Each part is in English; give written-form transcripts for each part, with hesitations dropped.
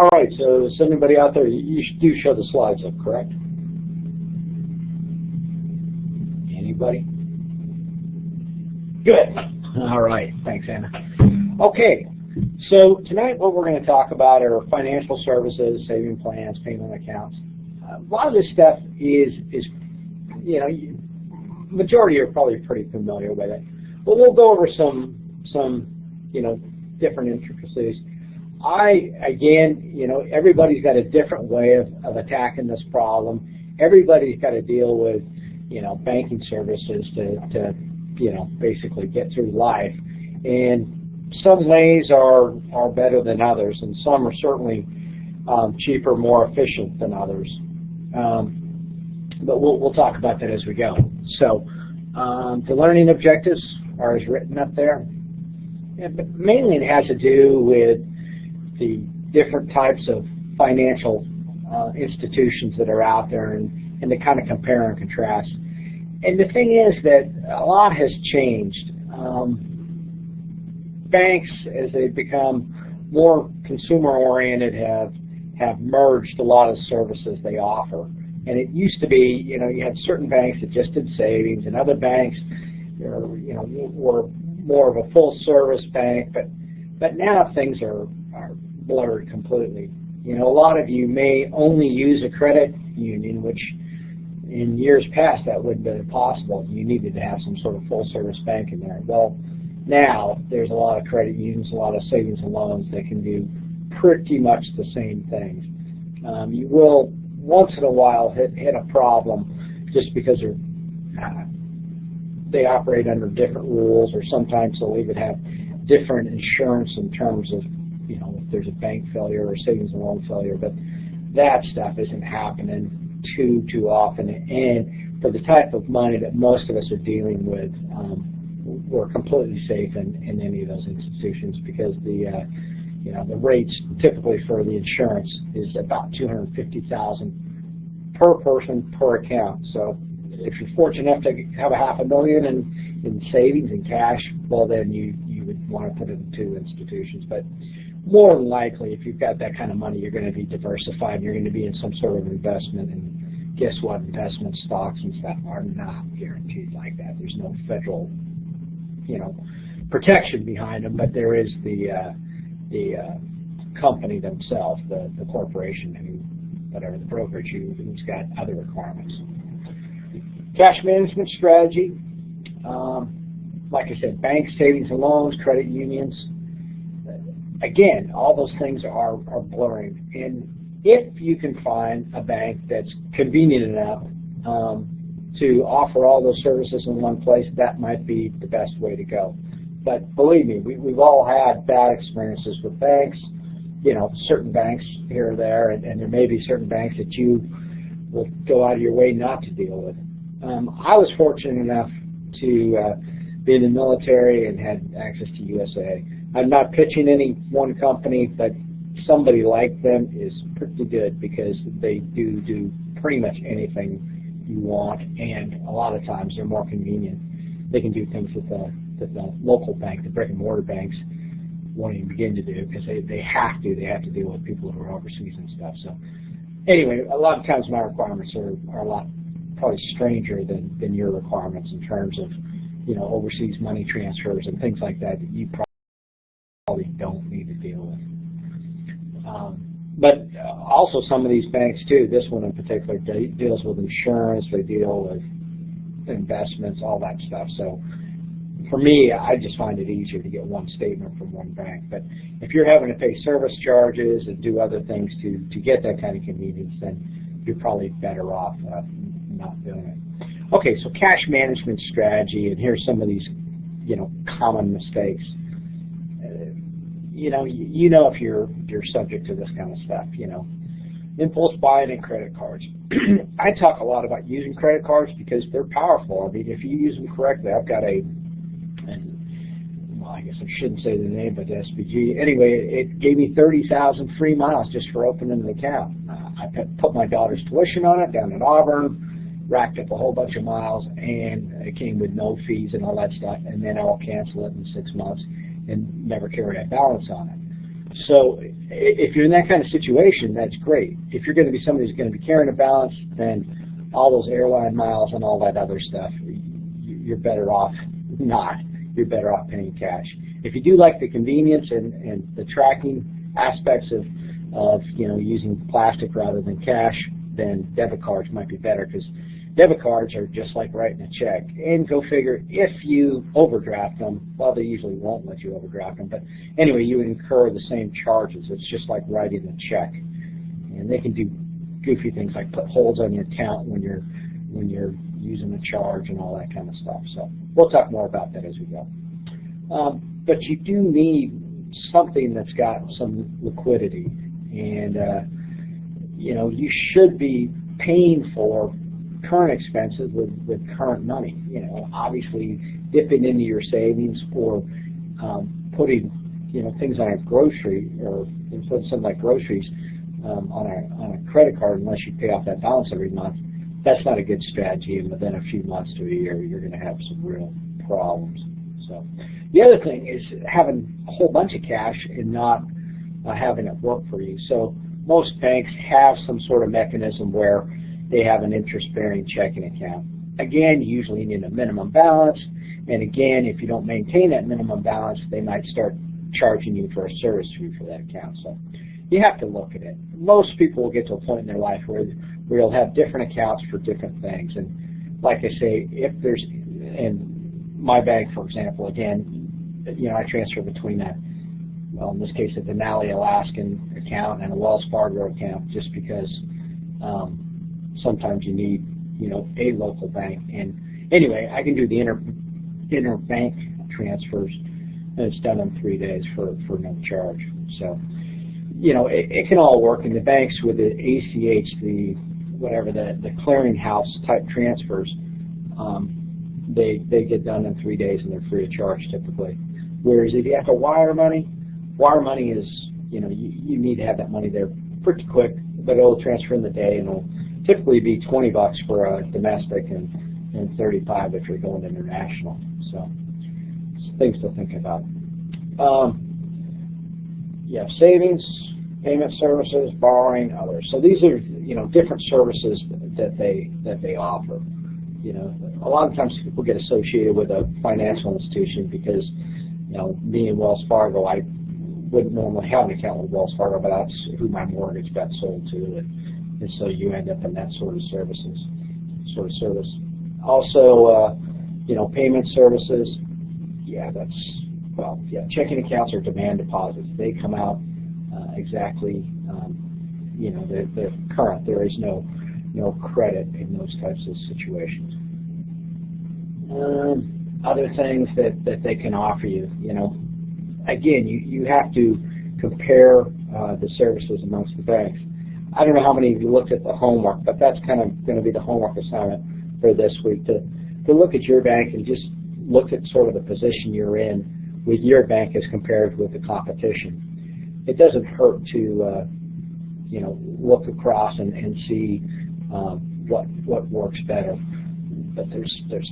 All right, so is anybody out there, you do show the slides up, correct? Anybody? Good. All right, thanks, Anna. Okay, so tonight what we're going to talk about are financial services, saving plans, payment accounts. A lot of this stuff is you know, majority are probably pretty familiar with it, but we'll go over some you know, different intricacies. Again, you know, everybody's got a different way of attacking this problem. Everybody's got to deal with, you know, banking services to you know, basically get through life. And some ways are better than others, and some are certainly cheaper, more efficient than others. But we'll talk about that as we go. So the learning objectives are as written up there. But mainly it has to do with the different types of financial institutions that are out there, and to kind of compare and contrast. And the thing is that a lot has changed. Banks, as they've become more consumer-oriented, have merged a lot of services they offer. And it used to be, you know, you had certain banks that just did savings, and other banks, you know, were more of a full-service bank. But now things are blurred completely. You know, a lot of you may only use a credit union, which in years past that wouldn't have been possible. You needed to have some sort of full-service bank in there. Well, now there's a lot of credit unions, a lot of savings and loans that can do pretty much the same things. You will once in a while hit a problem just because they operate under different rules, or sometimes they'll even have different insurance in terms of, you know, if there's a bank failure or savings and loan failure. But that stuff isn't happening too often, and for the type of money that most of us are dealing with, we're completely safe in any of those institutions, because the you know, the rates typically for the insurance is about $250,000 per person per account. So if you're fortunate enough to have $500,000 in savings and cash, well, then you would want to put it in 2 institutions. But more than likely, if you've got that kind of money, you're going to be diversified, and you're going to be in some sort of investment. And guess what? Investment stocks and stuff are not guaranteed like that. There's no federal, you know, protection behind them, but there is the company themselves, the corporation, whatever, the brokerage who's got other requirements. Cash management strategy, like I said, banks, savings and loans, credit unions. Again, all those things are blurring. And if you can find a bank that's convenient enough to offer all those services in one place, that might be the best way to go. But believe me, we've all had bad experiences with banks, you know, certain banks here or there, and there may be certain banks that you will go out of your way not to deal with. I was fortunate enough to be in the military and had access to USA. I'm not pitching any one company, but somebody like them is pretty good, because they do pretty much anything you want, and a lot of times they're more convenient. They can do things that the local bank, the brick and mortar banks, won't even begin to do, because they have to deal with people who are overseas and stuff. So anyway, a lot of times my requirements are a lot probably stranger than your requirements in terms of, you know, overseas money transfers and things like that you probably don't need to deal with. But also some of these banks too, this one in particular, deals with insurance, they deal with investments, all that stuff. So for me, I just find it easier to get one statement from one bank. But if you're having to pay service charges and do other things to get that kind of convenience, then you're probably better off not doing it. Okay, so cash management strategy, and here's some of these, you know, common mistakes. You know if you're subject to this kind of stuff, you know. Impulse buying and credit cards. I talk a lot about using credit cards because they're powerful. I mean, if you use them correctly, I've got well, I guess I shouldn't say the name, but the SPG. Anyway, it gave me 30,000 free miles just for opening an account. I put my daughter's tuition on it down at Auburn, racked up a whole bunch of miles, and it came with no fees and all that stuff, and then I'll cancel it in 6 months and never carry a balance on it. So if you're in that kind of situation, that's great. If you're going to be somebody who's going to be carrying a balance, then all those airline miles and all that other stuff, you're better off not. You're better off paying cash. If you do like the convenience and the tracking aspects of using plastic rather than cash, then debit cards might be better, because debit cards are just like writing a check. And go figure, if you overdraft them, well, they usually won't let you overdraft them, but anyway, you would incur the same charges. It's just like writing a check. And they can do goofy things like put holds on your account when you're using the charge and all that kind of stuff. So we'll talk more about that as we go. But you do need something that's got some liquidity, and you should be paying for current expenses with current money. Obviously dipping into your savings or putting things on a grocery, or putting something like groceries on a credit card unless you pay off that balance every month. That's not a good strategy, and within a few months to a year, you're going to have some real problems. So the other thing is having a whole bunch of cash and not having it work for you. So most banks have some sort of mechanism where they have an interest-bearing checking account. Again, you usually need a minimum balance, and again, if you don't maintain that minimum balance, they might start charging you for a service fee for that account. So you have to look at it. Most people will get to a point in their life where you'll have different accounts for different things. And like I say, if there's, in my bank, for example, again, I transfer between in this case, a Denali Alaskan account and a Wells Fargo account, just because sometimes you need, a local bank. And anyway, I can do the interbank transfers, and it's done in 3 days for no charge. So, it can all work. And the banks with the ACH, the clearinghouse type transfers, they get done in 3 days and they're free of charge typically. Whereas if you have to wire money is, you need to have that money there pretty quick, but it'll transfer in the day, and it'll typically be $20 for a domestic and $35 if you're going international. So things to think about. You have savings, payment services, borrowing, others. So these are different services that they offer. A lot of times people get associated with a financial institution because me and Wells Fargo, I wouldn't normally have an account with Wells Fargo, but that's who my mortgage got sold to, and so you end up in that sort of service. Also, payment services. Checking accounts are demand deposits. They come out exactly, they're current. There is no credit in those types of situations. Other things that they can offer you, again, you have to compare the services amongst the banks. I don't know how many of you looked at the homework, but that's kind of going to be the homework assignment for this week, to look at your bank and just look at sort of the position you're in with your bank as compared with the competition. It doesn't hurt to look across and see what works better. But there's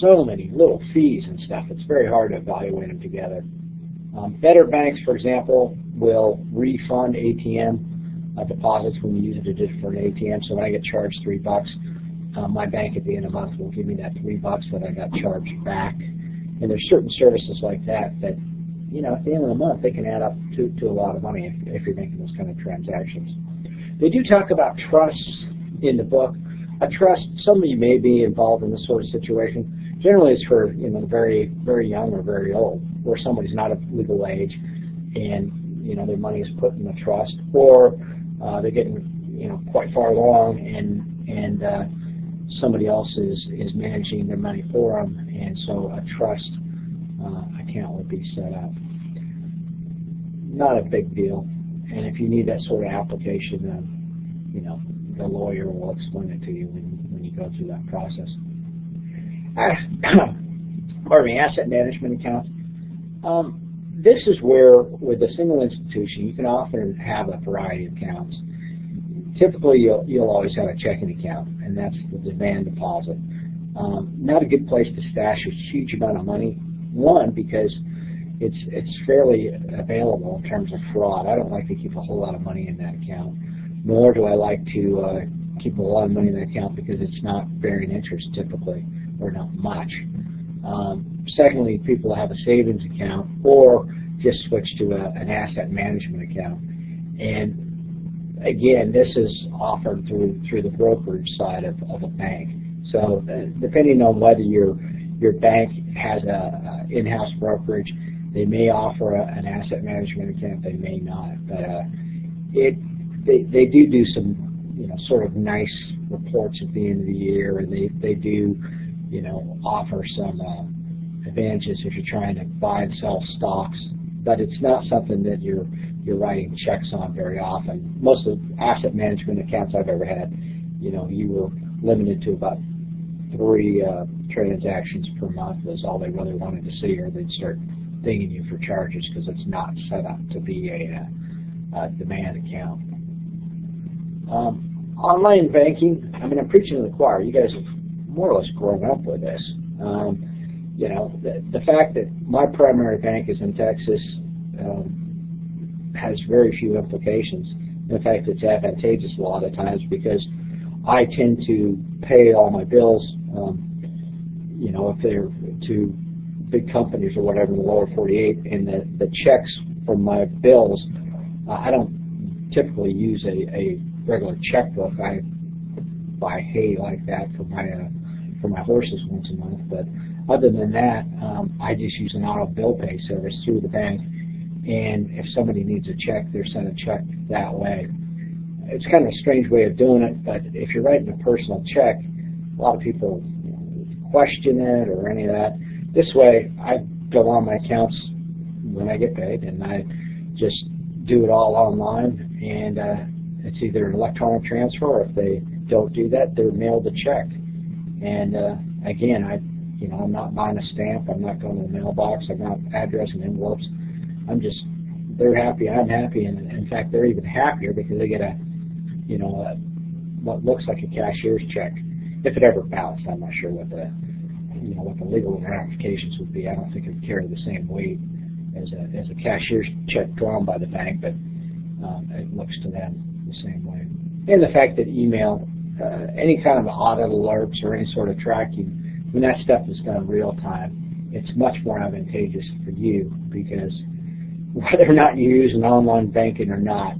so many little fees and stuff. It's very hard to evaluate them together. Better banks, for example, will refund ATM deposits when you use it for an ATM. So when I get charged $3, my bank at the end of the month will give me that $3 that I got charged back. And there's certain services like that at the end of the month, they can add up to a lot of money if you're making those kind of transactions. They do talk about trusts in the book. A trust, some of you may be involved in this sort of situation. Generally, it's for the very, very young or very old, where somebody's not of legal age, and their money is put in the trust, or they're getting quite far along, and somebody else is managing their money for them, and so a trust account would be set up. Not a big deal, and if you need that sort of application, the lawyer will explain it to you when you go through that process. Pardon me, asset management accounts. This is where, with a single institution, you can often have a variety of accounts. Typically, you'll always have a checking account, and that's the demand deposit. Not a good place to stash a huge amount of money. One, because it's fairly available in terms of fraud. I don't like to keep a whole lot of money in that account, nor do I like to keep a lot of money in that account because it's not bearing interest typically, or not much. Secondly, people have a savings account or just switch to an asset management account. And again, this is offered through the brokerage side of a bank. So depending on whether your bank has a in-house brokerage, they may offer an asset management account, they may not. But they do some sort of nice reports at the end of the year, and they do offer some advantages if you're trying to buy and sell stocks. But it's not something that you're writing checks on very often. Most of the asset management accounts I've ever had, you were limited to about 3 transactions per month was all they really wanted to see, or they'd start dinging you for charges because it's not set up to be a demand account. Online banking, I mean, I'm preaching to the choir. You guys have more or less grown up with this. The fact that my primary bank is in Texas has very few implications. In fact, it's advantageous a lot of times because I tend to pay all my bills, if they're to big companies or whatever in the lower 48, and the checks from my bills, I don't typically use a regular checkbook. I buy hay like that for my horses once a month, but other than that, I just use an auto bill pay service through the bank, and if somebody needs a check, they're sent a check that way. It's kind of a strange way of doing it, but if you're writing a personal check, a lot of people question it or any of that. This way, I go on my accounts when I get paid, and I just do it all online, and it's either an electronic transfer, or if they don't do that, they're mailed a check. And again, I'm not buying a stamp. I'm not going to the mailbox. I'm not addressing envelopes. They're happy. I'm happy, and in fact, they're even happier because they get what looks like a cashier's check. If it ever bounced, I'm not sure what the legal ramifications would be. I don't think it would carry the same weight as a cashier's check drawn by the bank, but it looks to them the same way. And the fact that email, any kind of audit alerts or any sort of tracking, when that stuff is done real time, it's much more advantageous for you because whether or not you use an online banking or not,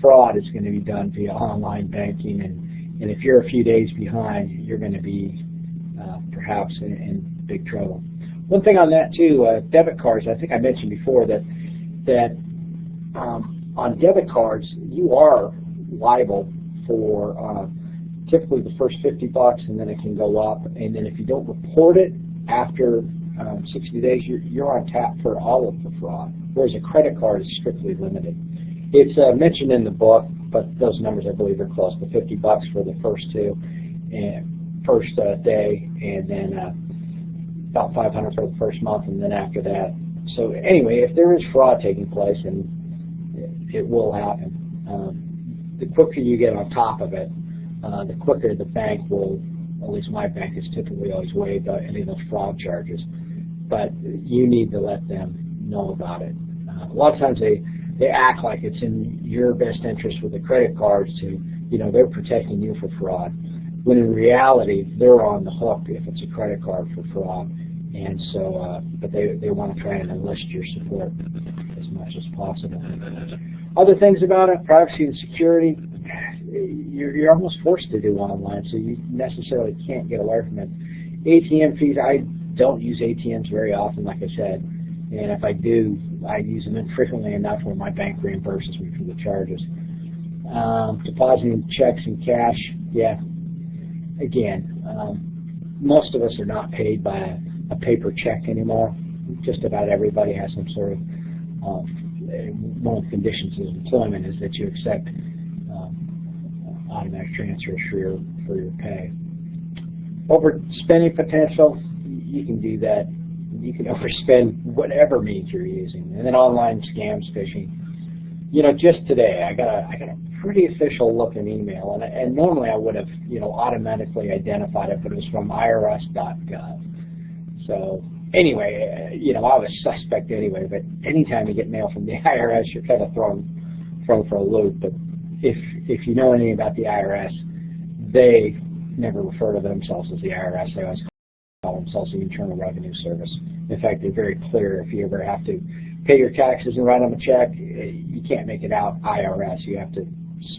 fraud is going to be done via online banking, and if you're a few days behind, you're going to be perhaps in big trouble. One thing on that too, debit cards. I think I mentioned before that on debit cards you are liable for typically the first $50, and then it can go up. And then if you don't report it after 60 days, you're on tap for all of the fraud. Whereas a credit card is strictly limited. It's mentioned in the book, but those numbers I believe are close to $50 for the first first day, and then about $500 for the first month, and then after that. So anyway, if there is fraud taking place, and it will happen, the quicker you get on top of it, the quicker the bank will, at least my bank has typically always waived any of those fraud charges. But you need to let them know about it. A lot of times they act like it's in your best interest with the credit cards to, they're protecting you for fraud, when in reality they're on the hook if it's a credit card for fraud. And so, but they want to try and enlist your support as much as possible. Other things about it, privacy and security, you're almost forced to do online, so you necessarily can't get away from it. ATM fees, I don't use ATMs very often, like I said, and if I do, I use them infrequently enough where my bank reimburses me for the charges. Depositing checks and cash, yeah, again, most of us are not paid by a paper check anymore. Just about everybody has some sort of, one of the conditions of employment is that you accept automatic transfers for your pay. Overspending potential, you can do that. You can overspend whatever means you're using. And then online scams, phishing. Just today I got a pretty official looking email, and normally I would have automatically identified it, but it was from irs.gov. So anyway, I was suspect anyway. But anytime you get mail from the IRS, you're kind of thrown for a loop. But if you know anything about the IRS, they never refer to themselves as the IRS. They always call themselves the Internal Revenue Service. In fact, they're very clear. If you ever have to pay your taxes and write them a check, you can't make it out IRS. You have to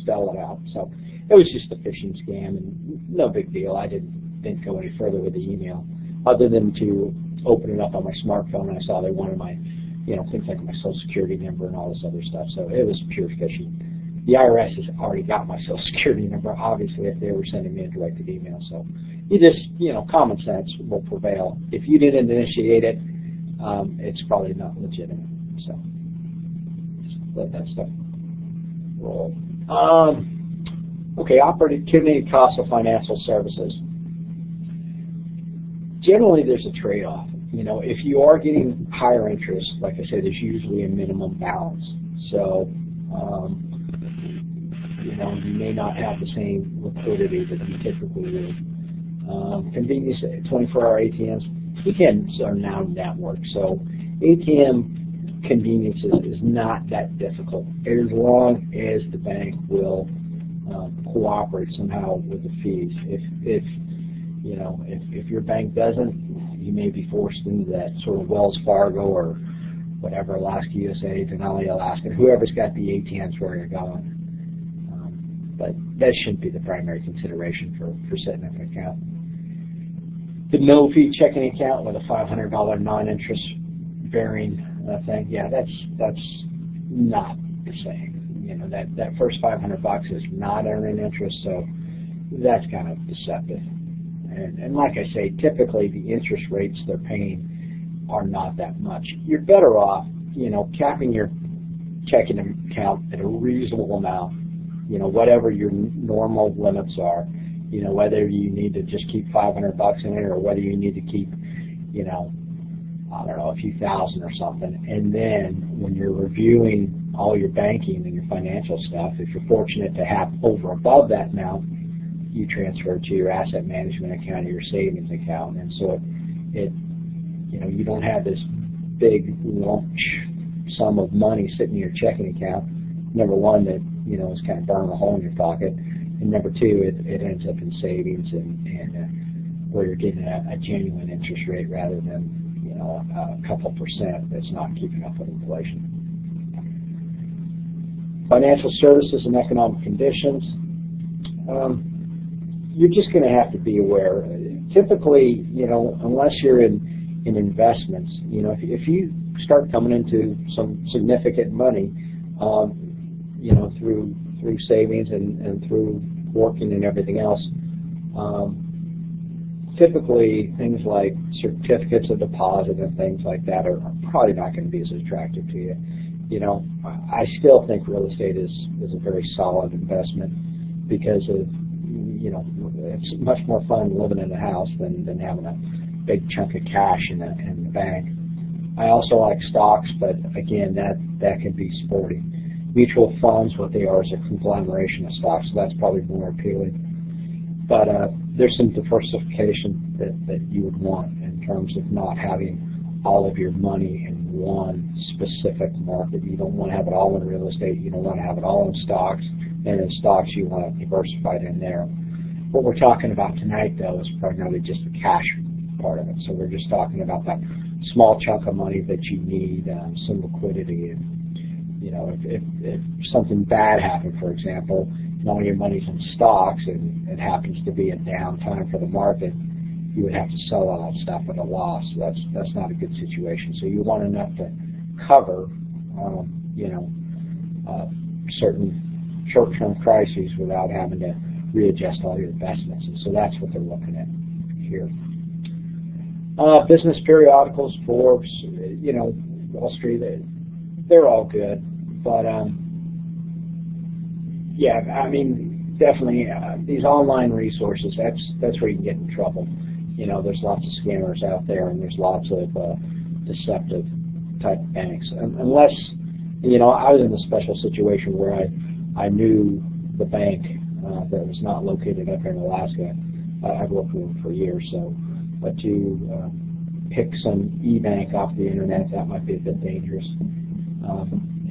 spell it out. So it was just a phishing scam, and no big deal. I didn't go any further with the email, other than to open it up on my smartphone. And I saw they wanted my, things like my Social Security number and all this other stuff. So it was pure phishing. The IRS has already got my Social Security number, obviously, if they were sending me a directed email. So you just, common sense will prevail. If you didn't initiate it, it's probably not legitimate. So just let that stuff roll. Okay, opportunity cost of financial services. Generally, there's a trade-off. If you are getting higher interest, like I said, there's usually a minimum balance. So you may not have the same liquidity that you typically would. Convenience, 24-hour ATMs, weekends are now networked, so ATM convenience is not that difficult, as long as the bank will cooperate somehow with the fees. If your bank doesn't, you may be forced into that sort of Wells Fargo or whatever, Alaska USA, Denali, Alaska, whoever's got the ATMs where you're going. But that shouldn't be the primary consideration for setting up an account. The no-fee checking account with a $500 non-interest bearing thing, yeah, that's not the same. That first $500 is not earning interest, so that's kind of deceptive. And like I say, typically the interest rates they're paying are not that much. You're better off, capping your checking account at a reasonable amount. Whatever your normal limits are, whether you need to just keep $500 in it or whether you need to keep, I don't know, a few thousand or something. And then when you're reviewing all your banking and your financial stuff, if you're fortunate to have over above that amount, you transfer it to your asset management account or your savings account. And so you don't have this big lump sum of money sitting in your checking account. Number one, that is kind of burning a hole in your pocket, and number two, it ends up in savings and where you're getting a genuine interest rate rather than a couple percent that's not keeping up with inflation. Financial services and economic conditions. You're just going to have to be aware. Typically, unless you're in investments, if you start coming into some significant money, through savings and through working and everything else, typically things like certificates of deposit and things like that are probably not going to be as attractive to you. I still think real estate is a very solid investment because of, it's much more fun living in a house than having a big chunk of cash in the bank. I also like stocks, but again, that can be sporty. Mutual funds, what they are, is a conglomeration of stocks, so that's probably more appealing. But there's some diversification that you would want in terms of not having all of your money in one specific market. You don't want to have it all in real estate. You don't want to have it all in stocks. And in stocks, you want to diversify it in there. What we're talking about tonight, though, is primarily just the cash part of it. So we're just talking about that small chunk of money that you need, some liquidity. And, if something bad happened, for example, and all your money's in stocks and it happens to be a down time for the market, you would have to sell all that stuff at a loss. So that's not a good situation. So you want enough to cover, certain short-term crises without having to readjust all your investments. And so that's what they're looking at here. Business periodicals, Forbes, Wall Street, they're all good. But, yeah, I mean, definitely these online resources, that's where you can get in trouble. There's lots of scammers out there, and there's lots of deceptive type banks. Unless, I was in a special situation where I knew the bank that was not located up here in Alaska. I've worked with them for years, so but to pick some e-bank off the internet, that might be a bit dangerous.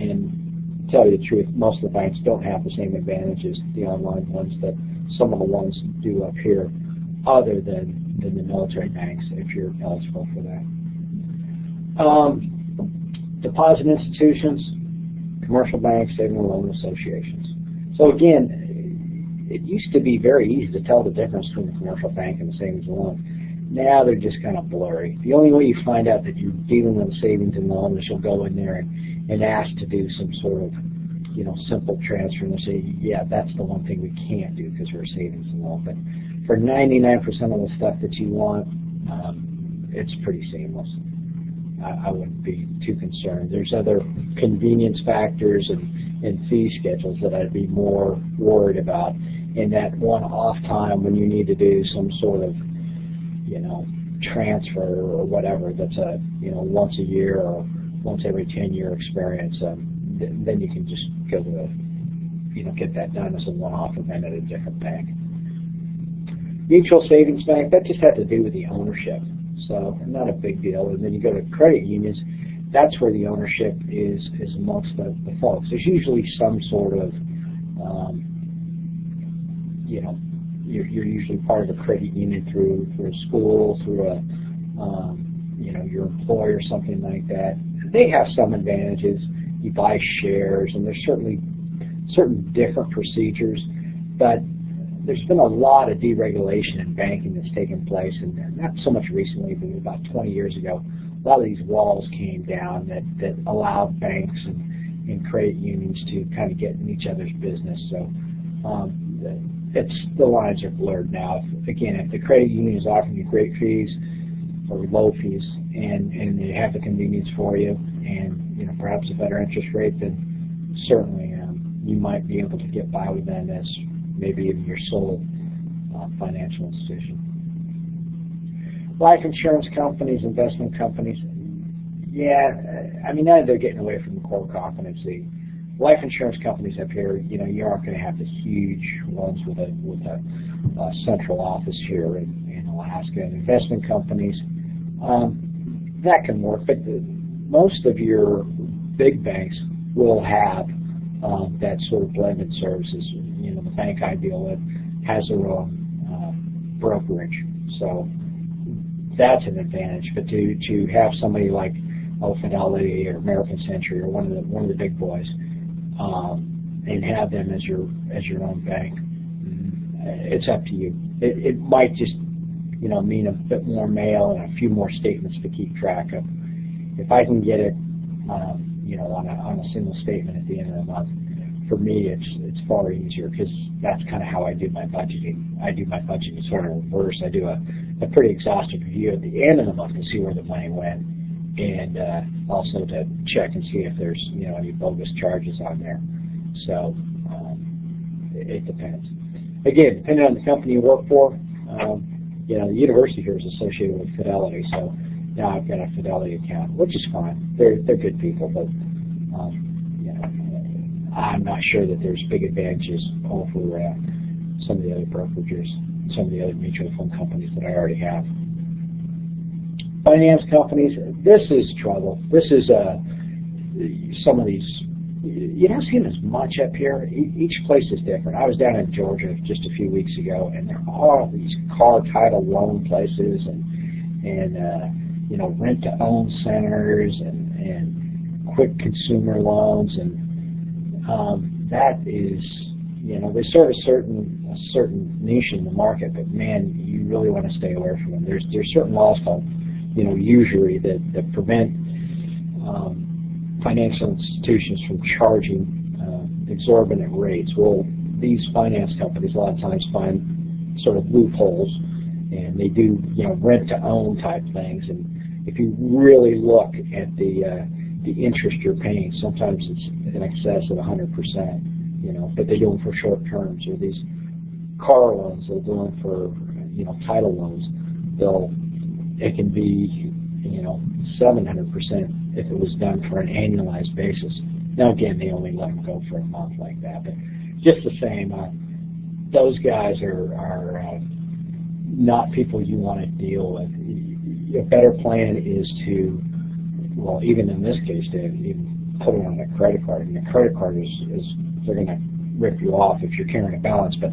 And to tell you the truth, most of the banks don't have the same advantages, the online ones, that some of the ones do up here, other than the military banks, if you're eligible for that. Deposit institutions, commercial banks, saving and loan associations. So again, it used to be very easy to tell the difference between the commercial bank and the savings and loan. Now they're just kind of blurry. The only way you find out that you're dealing with a savings and loan is you'll go in there and ask to do some sort of, simple transfer, and they'll say, yeah, that's the one thing we can't do because we're a savings and loan. But for 99% of the stuff that you want, it's pretty seamless. I wouldn't be too concerned. There's other convenience factors and fee schedules that I'd be more worried about. In that one-off time when you need to do some sort of, transfer or whatever, that's a, once a year or once every 10-year experience, then you can just go to, get that done as a one-off event at a different bank. Mutual savings bank, that just had to do with the ownership. So not a big deal. And then you go to credit unions, that's where the ownership is amongst the folks. There's usually some sort of, you're usually part of a credit union through a school, through a, your employer, something like that. They have some advantages. You buy shares, and there's certainly certain different procedures, but there's been a lot of deregulation in banking that's taken place, and not so much recently, but about 20 years ago, a lot of these walls came down that allowed banks and credit unions to kind of get in each other's business. So the lines are blurred now. If the credit union is offering you great fees or low fees, and they have the convenience for you, and perhaps a better interest rate, then certainly you might be able to get by with them as maybe even your sole financial institution. Life insurance companies, investment companies, now they're getting away from the core competency. Life insurance companies up here, you aren't going to have the huge ones with a central office here in Alaska. And investment companies, that can work, but most of your big banks will have that sort of blended services. The bank I deal with has their own brokerage, so that's an advantage. But to have somebody like Fidelity or American Century or one of the big boys, and have them as your own bank, it's up to you. It might just mean a bit more mail and a few more statements to keep track of. If I can get it on a single statement at the end of the month, for me it's far easier, because that's kind of how I do my budgeting. I do my budgeting sort of reverse. I do a pretty exhaustive review at the end of the month to see where the money went, and also to check and see if there's any bogus charges on there. So it depends. Again, depending on the company you work for, the university here is associated with Fidelity, so now I've got a Fidelity account, which is fine. They're good people, but I'm not sure that there's big advantages over some of the other brokerages, some of the other mutual fund companies that I already have. Finance companies, this is trouble. This is some of these, you don't see them as much up here. Each place is different. I was down in Georgia just a few weeks ago, and there are all these car title loan places and rent-to-own centers and quick consumer loans, and that is, they serve a certain niche in the market, but man, you really want to stay away from them. There's certain laws called, usury that prevent financial institutions from charging exorbitant rates. Well, these finance companies a lot of times find sort of loopholes, and they do rent-to-own type things. And if you really look at the interest you're paying, sometimes it's in excess of 100%. But they're doing for short terms, or these car loans they're doing for title loans. It can be 700% if it was done for an annualized basis. Now again, they only let them go for a month like that, but just the same, those guys are not people you want to deal with. a better plan is to, well, even in this case, to even put it on a credit card. And a credit card is they're going to rip you off if you're carrying a balance, but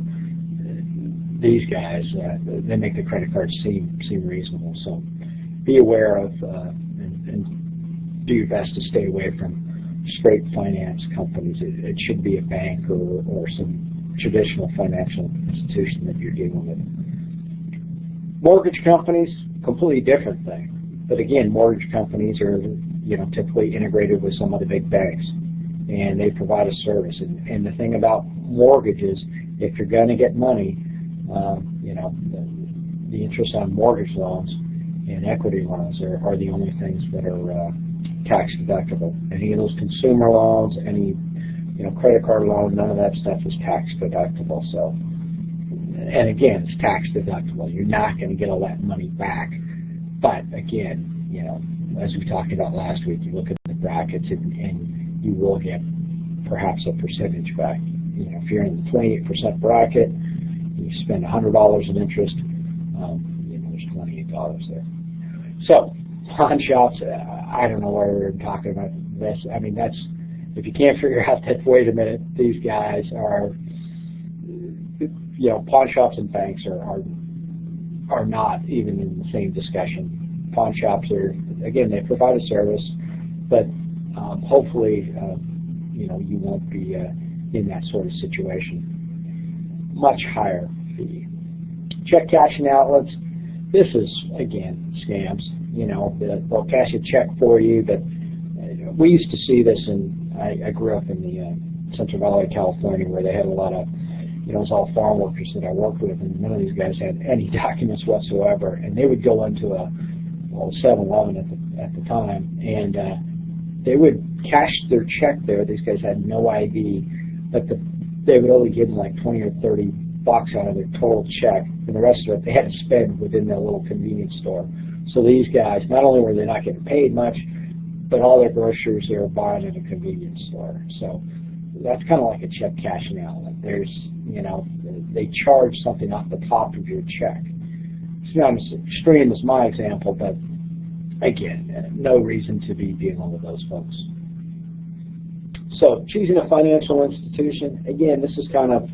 these guys, they make the credit cards seem reasonable. So be aware of and do your best to stay away from straight finance companies. It should be a bank or some traditional financial institution that you're dealing with. Mortgage companies, completely different thing. But again, mortgage companies are typically integrated with some of the big banks, and they provide a service. And the thing about mortgages, if you're going to get money, the interest on mortgage loans and equity loans are the only things that are tax deductible. Any of those consumer loans, any credit card loan, none of that stuff is tax deductible. So, and again, it's tax deductible. You're not going to get all that money back. But again, as we talked about last week, you look at the brackets and you will get perhaps a percentage back. If you're in the 28% bracket, you spend $100 in interest, there's $28 there. So, pawn shops, I don't know why we're talking about this. I mean, if you can't figure out that, wait a minute, these guys are, pawn shops and banks are not even in the same discussion. Pawn shops are, again, they provide a service, but hopefully, you won't be in that sort of situation. Much higher fee. Check cashing outlets. This is, again, scams. They'll cash a check for you, but we used to see this I grew up in the Central Valley, California, where they had a lot of, it was all farm workers that I worked with, and none of these guys had any documents whatsoever, and they would go into a 7-Eleven at the time, and they would cash their check there. These guys had no ID, but they would only give them like 20 or 30 bucks out of their total check, and the rest of it they had to spend within their little convenience store. So these guys, not only were they not getting paid much, but all their groceries they were buying at a convenience store. So that's kind of like a check cashing outlet. There's, they charge something off the top of your check. It's not as extreme as my example, but again, no reason to be dealing with those folks. So choosing a financial institution, again, this is kind of,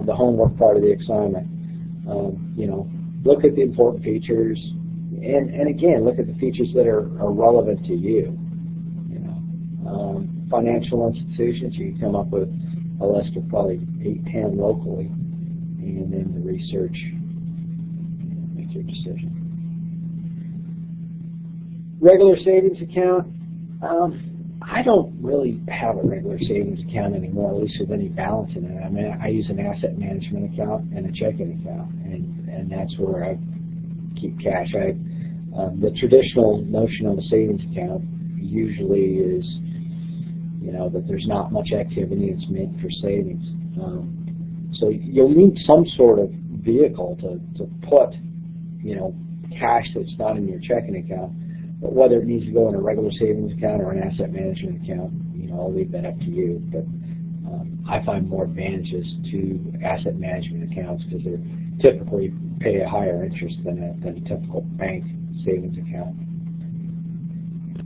the homework part of the assignment. Look at the important features, and again, look at the features that are relevant to you. Financial institutions, you can come up with a list of probably 8-10 locally, and then the research, make your decision. Regular savings account. I don't really have a regular savings account anymore, at least with any balance in it. I mean, I use an asset management account and a checking account, and that's where I keep cash. The traditional notion of a savings account usually is, that there's not much activity. It's meant for savings. So you'll need some sort of vehicle to put, cash that's not in your checking account. But whether it needs to go in a regular savings account or an asset management account, I'll leave that up to you. But I find more advantages to asset management accounts because they typically pay a higher interest than a typical bank savings account.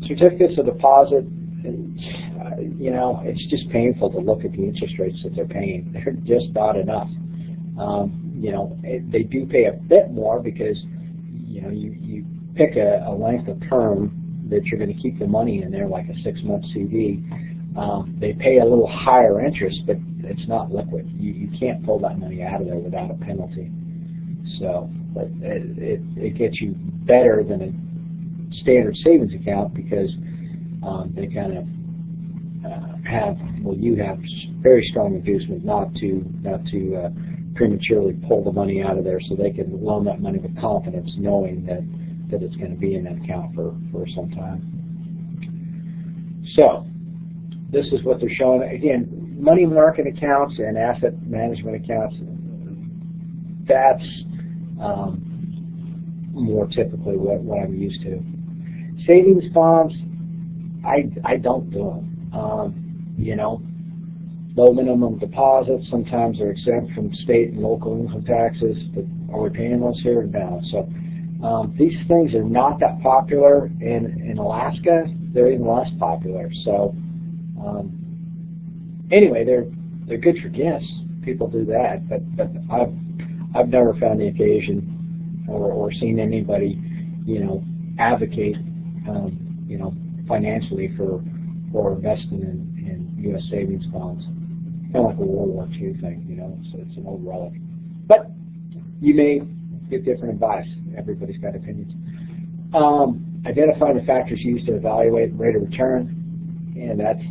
Certificates of deposit, it's just painful to look at the interest rates that they're paying. They're just not enough. They do pay a bit more because, you pick a length of term that you're going to keep the money in there, like a 6-month CD. They pay a little higher interest, but it's not liquid. You can't pull that money out of there without a penalty. So, but it gets you better than a standard savings account because they kind of you have very strong inducement not to prematurely pull the money out of there, so they can loan that money with confidence, knowing that it's going to be in that account for some time. So this is what they're showing. Again, money market accounts and asset management accounts, that's more typically what I'm used to. Savings bonds, I don't do them. Low minimum deposits, sometimes they're exempt from state and local income taxes, but are we paying those here? No. So These things are not that popular in Alaska. They're even less popular. So anyway, they're good for gifts. People do that, but I've never found the occasion or seen anybody, advocate, financially for investing in U.S. savings bonds. Kind of like a World War II thing, so it's an old relic. But you may get different advice. Everybody's got opinions. Identifying the factors used to evaluate rate of return, and that's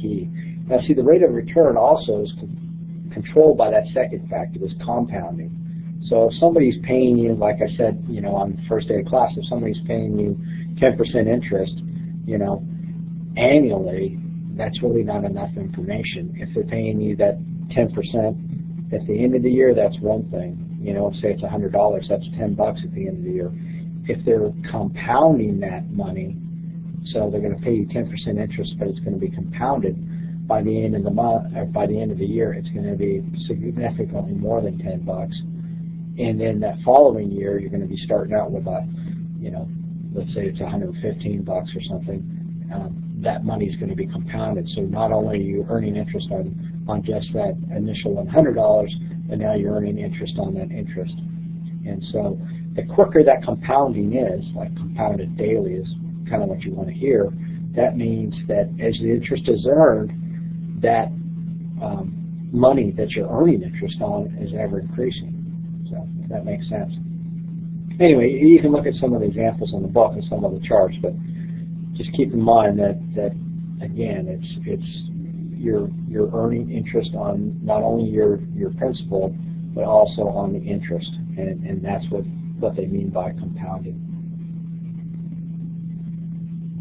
key. Now, see, the rate of return also is controlled by that second factor, is compounding. So if somebody's paying you, like I said, on the first day of class, if somebody's paying you 10% interest, annually, that's really not enough information. If they're paying you that 10% at the end of the year, that's one thing. Say it's $100, that's $10 at the end of the year. If they're compounding that money, so they're going to pay you 10% interest, but it's going to be compounded by the end of the month, or by the end of the year, it's going to be significantly more than $10. And then that following year, you're going to be starting out with let's say it's $115 or something. That money is going to be compounded. So not only are you earning interest on just that initial $100, but now you're earning interest on that interest. And so the quicker that compounding is, like compounded daily is kind of what you want to hear, that means that as the interest is earned, that money that you're earning interest on is ever increasing. So if that makes sense. Anyway, you can look at some of the examples on the book and some of the charts, but just keep in mind that again, it's you're earning interest on not only your principal, but also on the interest, and that's what they mean by compounding.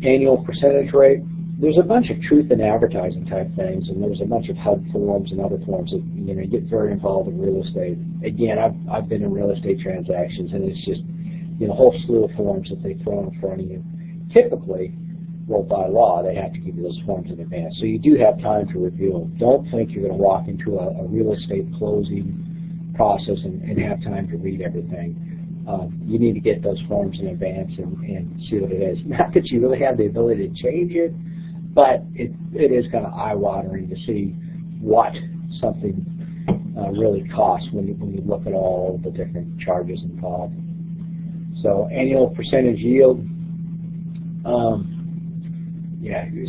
Annual percentage rate. There's a bunch of truth in advertising type things, and there's a bunch of HUD forms and other forms that get very involved in real estate. Again, I've been in real estate transactions, and it's just a whole slew of forms that they throw in front of you. Typically, well, by law, they have to give you those forms in advance, so you do have time to review them. Don't think you're going to walk into a real estate closing process and have time to read everything. You need to get those forms in advance and see what it is. Not that you really have the ability to change it, but it is kind of eye-watering to see what something really costs when you look at all the different charges involved. So annual percentage yield,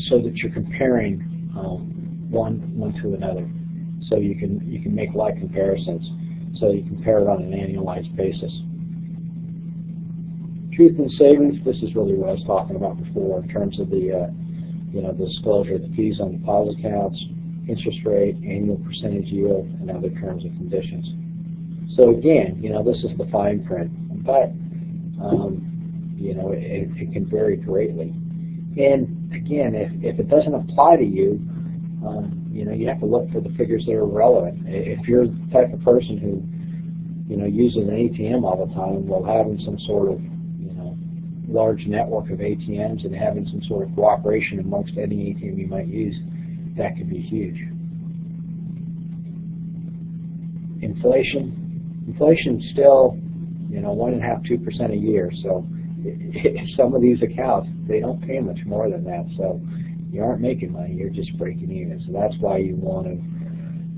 so that you're comparing one to another, so you can make like comparisons. So you compare it on an annualized basis. Truth in savings. This is really what I was talking about before in terms of the the disclosure of the fees on deposit accounts, interest rate, annual percentage yield, and other terms and conditions. So again, this is the fine print, but it can vary greatly. And again, if it doesn't apply to you, you have to look for the figures that are relevant. If you're the type of person who uses an ATM all the time, well, having some sort of large network of ATMs and having some sort of cooperation amongst any ATM you might use, that could be huge. Inflation still 1.5–2% a year. So some of these accounts, they don't pay much more than that. So you aren't making money, you're just breaking even. So that's why you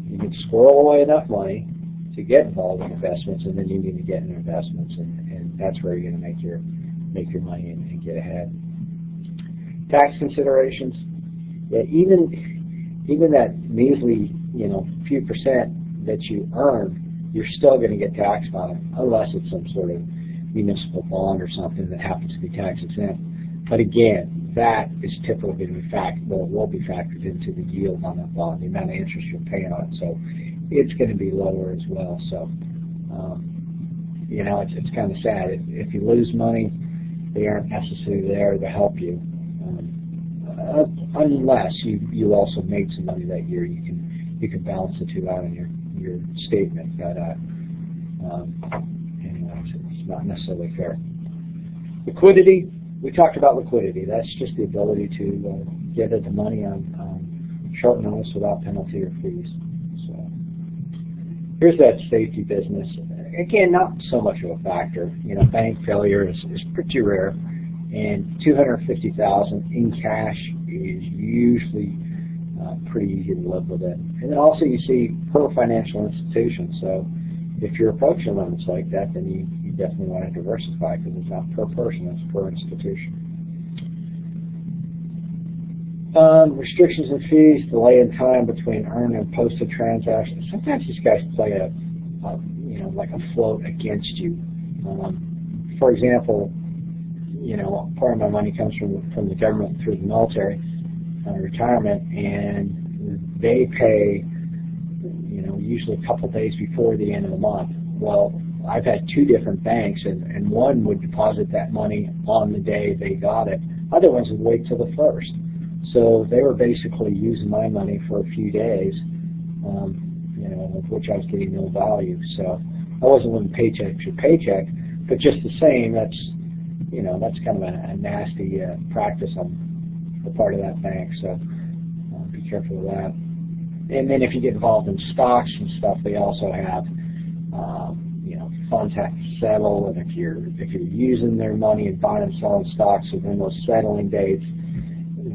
need to squirrel away enough money to get involved in investments, and then you need to get into investments, and that's where you're going to make your money and get ahead. Tax considerations. Yeah, even that measly few percent that you earn, you're still going to get taxed on it, unless it's some sort of municipal bond or something that happens to be tax exempt. But again, that is typically going to be will be factored into the yield on that bond, the amount of interest you're paying on it. So it's going to be lower as well. So it's kind of sad. If you lose money, they aren't necessarily there to help you, unless you also made some money that year. You can balance the two out in your statement. But anyways, it's not necessarily fair. Liquidity. We talked about liquidity. That's just the ability to get at the money on short notice without penalty or fees. So here's that safety business. again, not so much of a factor. You know, bank failure is pretty rare, and $250,000 in cash is usually pretty easy to live with it. And then also you see per financial institution. So if you're approaching limits like that, then you definitely want to diversify, because it's not per person, it's per institution. Restrictions and fees, delay in time between earned and posted transactions. Sometimes these guys play like a float against you. For example, part of my money comes from the government through the military retirement, and they pay, usually a couple days before the end of the month. Well, I've had two different banks, and one would deposit that money on the day they got it. Other ones would wait till the first. So they were basically using my money for a few days, of which I was getting no value. So I wasn't living paycheck to paycheck, but just the same, that's kind of a nasty practice on the part of that bank. So be careful of that. And then if you get involved in stocks and stuff, they also have, funds have to settle, and if you're using their money and buying and selling stocks within those settling dates,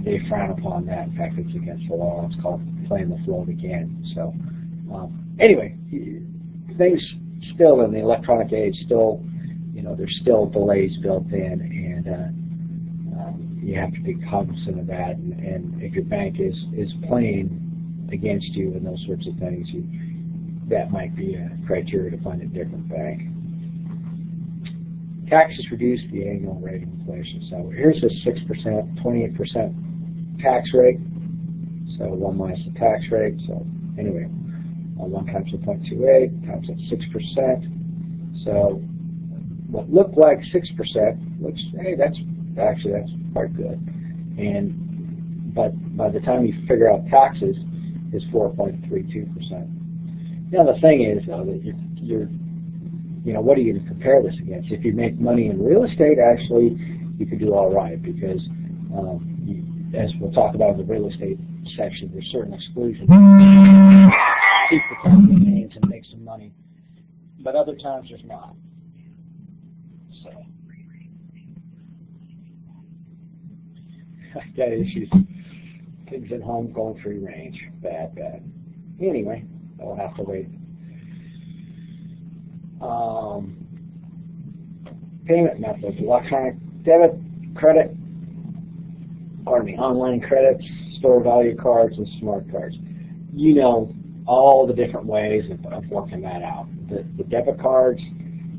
they frown upon that. In fact, it's against the law. It's called playing the float again. So anyway, things still in the electronic age, there's still delays built in, and you have to be cognizant of that. And if your bank is playing against you and those sorts of things, that might be a criteria to find a different bank. Taxes reduce the annual rate of inflation. So here's a 6%, 28% tax rate. So 1 minus the tax rate. So anyway, 1 times 0.28 times that 6%. So what looked like 6%, which, hey, that's quite good. But by the time you figure out taxes, is 4.32%. Now the thing is, though, that you're what are you going to compare this against? If you make money in real estate, actually, you could do all right, because as we'll talk about in the real estate section, there's certain exclusions. Keep the capital gains and make some money, but other times there's not. So I got issues. Kids at home going free range. Bad. Anyway, I'll have to wait. Payment methods: electronic debit, credit, online credits, store value cards, and smart cards. All the different ways of working that out. The debit cards,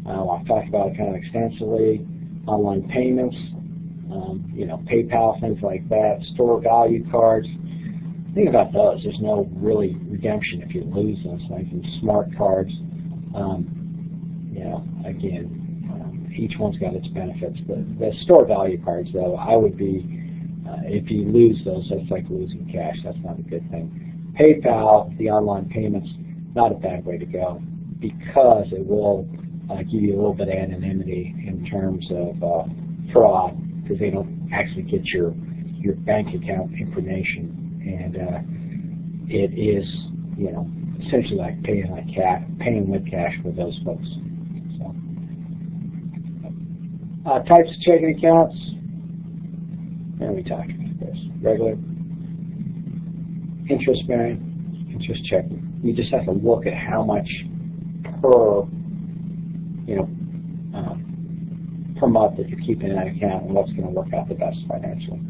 I've talked about it kind of extensively. Online payments, PayPal, things like that. Store value cards. Think about those. There's no really redemption if you lose those things. And smart cards, again, each one's got its benefits. The store value cards, though, I would be, if you lose those, that's like losing cash. That's not a good thing. PayPal, the online payments, not a bad way to go, because it will give you a little bit of anonymity in terms of fraud, because they don't actually get your bank account information, and it is essentially like paying with cash for those folks. So types of checking accounts, and we talked about this. Regular, interest bearing, interest checking. You just have to look at how much per month that you're keeping in that account, and what's going to work out the best financially.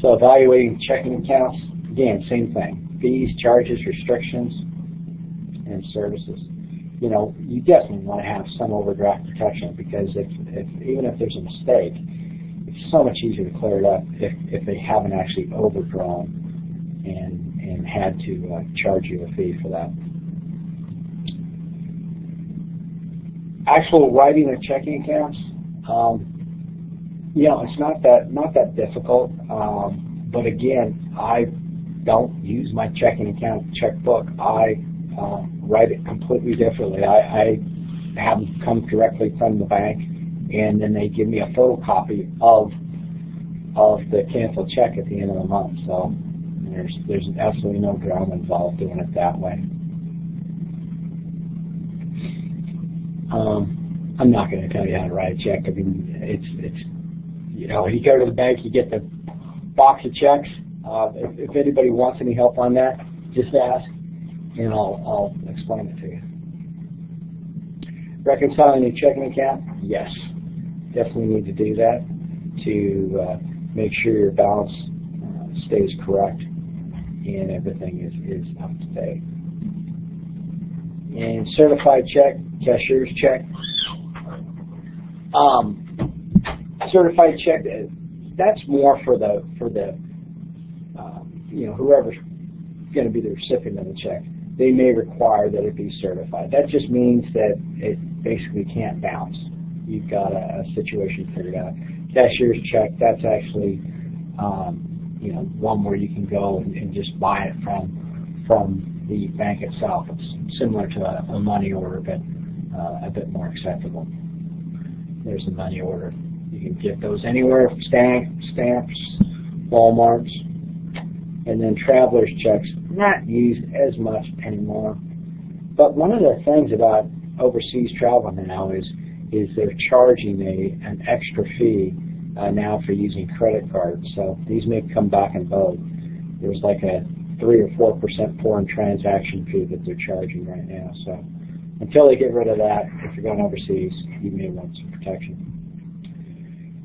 So evaluating checking accounts, again, same thing. Fees, charges, restrictions, and services. You definitely want to have some overdraft protection, because even if there's a mistake, it's so much easier to clear it up if they haven't actually overdrawn and had to charge you a fee for that. Actual writing of checking accounts, it's not that difficult. But again, I don't use my checking account checkbook. I write it completely differently. I have them come directly from the bank, and then they give me a photocopy of the canceled check at the end of the month. So there's absolutely no drama involved doing it that way. I'm not going to tell you how to write a check. I mean, it's you know, you go to the bank, you get the box of checks. If anybody wants any help on that, just ask, and I'll explain it to you. Reconciling your checking account? Yes, definitely need to do that to make sure your balance stays correct and everything is up to date. And certified check, cashier's check. Certified check, that's more for the you know, whoever's going to be the recipient of the check. They may require that it be certified. That just means that it basically can't bounce. You've got a situation figured out. Cashier's check, that's actually you know, one where you can go and just buy it from the bank itself. It's similar to a money order, but a bit more acceptable. There's the money order. You can get those anywhere, stamps, Walmart's. And then traveler's checks, not used as much anymore. But one of the things about overseas travel now is they're charging an extra fee now for using credit cards. So these may come back in vogue. There's like a 3 or 4% foreign transaction fee that they're charging right now. So until they get rid of that, if you're going overseas, you may want some protection.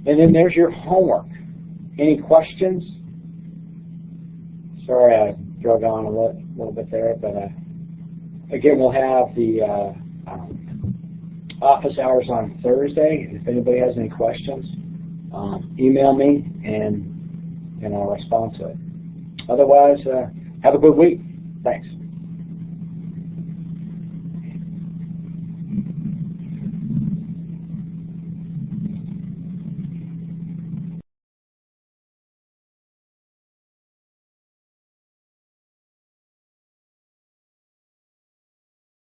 And then there's your homework. Any questions? Sorry I drug on a little bit there, but again, we'll have the office hours on Thursday. If anybody has any questions, email me and I'll respond to it. Otherwise, have a good week. Thanks.